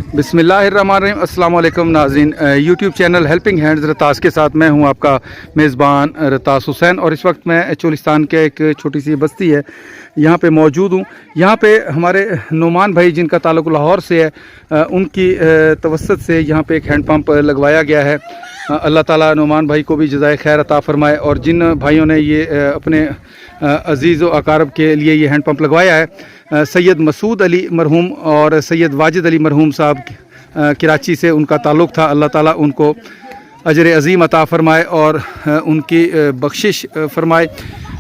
बिस्मिल्लाहिर्रहमानिर्रहीम। अस्सलाम वालेकुम नाज़रीन, यूट्यूब चैनल हेल्पिंग हैंड्स रतास के साथ मैं हूं आपका मेज़बान रतास हुसैन। और इस वक्त मैं चोलिस्तान के एक छोटी सी बस्ती है यहाँ पे मौजूद हूँ। यहाँ पे हमारे नुमान भाई जिनका ताल्लुक़ लाहौर से है, उनकी तवस्सुत से यहाँ पे एक हैंड पंप लगवाया गया है। अल्लाह ताला नुमान भाई को भी जज़ाए खैर अता फ़रमाए। और जिन भाइयों ने ये अपने अज़ीज़ व अकारब के लिए ये हैंड पंप लगवाया है, सैयद मसूद अली मरहूम और सैयद वाजिद अली मरहूम साहब कराची से उनका ताल्लुक़ था। अल्लाह ताला उनको अजर अज़ीम अता फ़रमाए और उनकी बख्शिश फ़रमाए।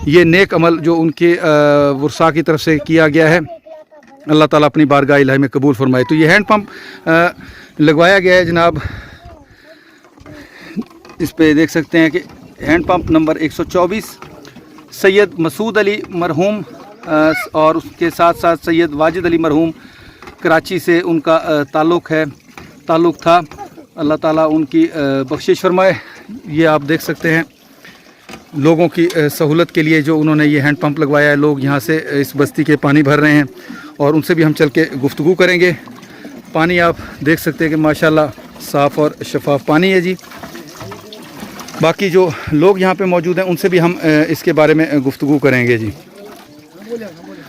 ये नेक अमल जो उनके वरसा की तरफ से किया गया है, अल्लाह ताला अपनी बारगाह इलाही में कबूल फ़रमाए। तो ये हैंड पंप लगवाया गया है जनाब। इस पे देख सकते हैं कि hand pump number 124 Syed Masood Ali मरहूम और उसके साथ साथ सैयद वाजिद अली मरहूम कराची से उनका ताल्लुक़ था। अल्लाह ताला उनकी बख्शिश फरमाए। ये आप देख सकते हैं लोगों की सहूलत के लिए जो उन्होंने ये हैंड पंप लगवाया है। लोग यहाँ से इस बस्ती के पानी भर रहे हैं और उनसे भी हम चल के गुफ्तगू करेंगे। पानी आप देख सकते हैं कि माशाल्लाह साफ़ और शफाफ पानी है जी। बाकी जो लोग यहाँ पे मौजूद हैं उनसे भी हम इसके बारे में गुफ्तगू करेंगे जी।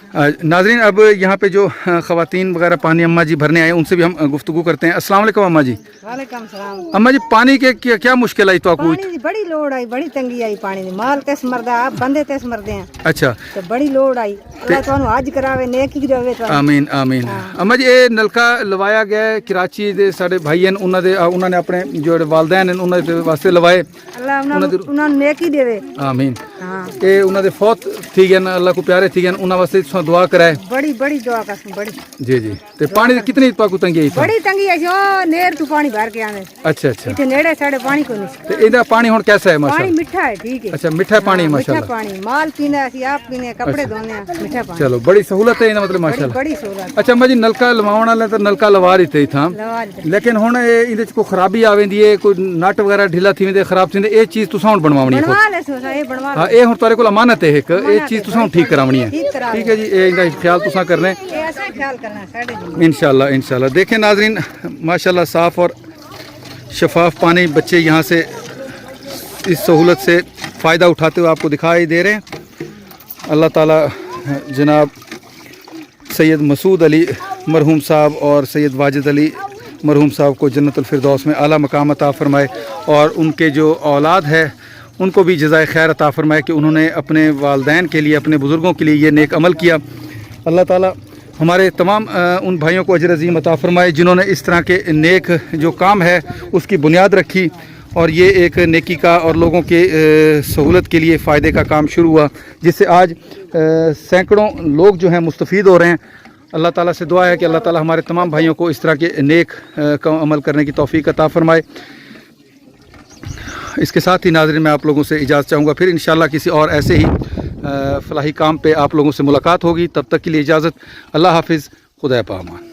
नाज़रीन, अब यहाँ पे जो ख़वातीन वगैरह पानी अम्मा जी भरने आए उनसे भी हम गुफ्तगू करते हैं। अस्सलाम वालेकुम अम्मा जी। वालेकुम सलाम। अम्मा जी, पानी के क्या मुश्किल आई तो आपको? पानी दी बड़ी लोड़ आई, बड़ी तंगी आई पानी दी। माल तेस मरदा, आप बंदे तेस मरदे हैं। अच्छा, तो बड़ी लोड़ आई। अल्लाह तुहानू हज करावे, नेकी देवे तुहानू। आमीन आमीन। अम्मा जी, ये नलका लवाया गया है कराची दे साडे भाई हैं, उन्होंने अपने जो वालदैन हैं उन्होंने वास्ते लवाए। अल्लाह उन्हानू नेकी देवे। आमीन। हां, ये उन्होंने फौत थी गए, अल्लाह को प्यारे थी गए, उन्होंने वास्ते दुआ कराए। बड़ी बड़ी दुआ कर बड़ी जी जी। तो पानी की कितनी पाकू तंगी आई? बड़ी तंगी आई जो नेर तू पानी भर के आने। अच्छा अच्छा। इथे नेड़े साडे पानी को नहीं। तो इधर पानी हुन कैसा है? माशाल्लाह पानी मीठा है, ठीक है। अच्छा, मीठा पानी है माशाल्लाह। मीठा पानी माल पीना है, आप पीने, कपड़े धोने हैं, मीठा पानी। चलो, बड़ी सहूलत है मतलब माशाल्लाह। बड़ी सहूलत। अच्छा अम्मा जी, नलका लवाउण वाले तो नलका लवा दिते था, लेकिन हुन इहदे च कोई खराबी आ वेंदी है, कोई नट वगैरह ढिला थी वेंदे, खराब थी, ये चीज तुसां हुन बनवावणी है। बनवा ले सोसा, ये बनवा ले। हां, ये हुन तारे कोल अमानत है एक, ये चीज तुसां ठीक करावणी है। ठीक है जी, ये इनका ख्याल तुसां करने ख्याल करना साडे इंशाल्लाह इंशाल्लाह। देखें नाज़रीन, माशाल्लाह साफ़ और शफाफ पानी बच्चे यहाँ से इस सहूलत से फ़ायदा उठाते हुए आपको दिखाई दे रहे हैं। अल्लाह ताला जनाब सैयद मसूद अली मरहूम साहब और सैयद वाजिद अली मरहूम साहब को जन्नतुल फिरदौस में आला मकाम अता फ़रमाए और उनके जो औलाद है उनको भी जज़ाए खैर अता फ़रमाए कि उन्होंने अपने वालदैन के लिए, अपने बुज़ुर्गों के लिए ये नेक अमल किया। अल्लाह ताला हमारे तमाम उन भाइयों को अजर अज़ीम अता फ़रमाए जिन्होंने इस तरह के नेक जो काम है उसकी बुनियाद रखी और ये एक नेकी का और लोगों के सहूलत के लिए फ़ायदे का काम शुरू हुआ, जिससे आज सैकड़ों लोग जो हैं मुस्तफ़ीद हो रहे हैं। अल्लाह ताला से दुआ है कि अल्लाह ताला हमारे तमाम भाइयों को इस तरह के नेक अमल करने की तौफ़ीक अता फ़रमाए। इसके साथ ही नाज़रीन, मैं आप लोगों से इजाज़त चाहूँगा। फिर इंशाअल्लाह किसी और ऐसे ही फलाही काम पे आप लोगों से मुलाकात होगी। तब तक के लिए इजाज़त। अल्लाह हाफ़िज़। खुदा पामान।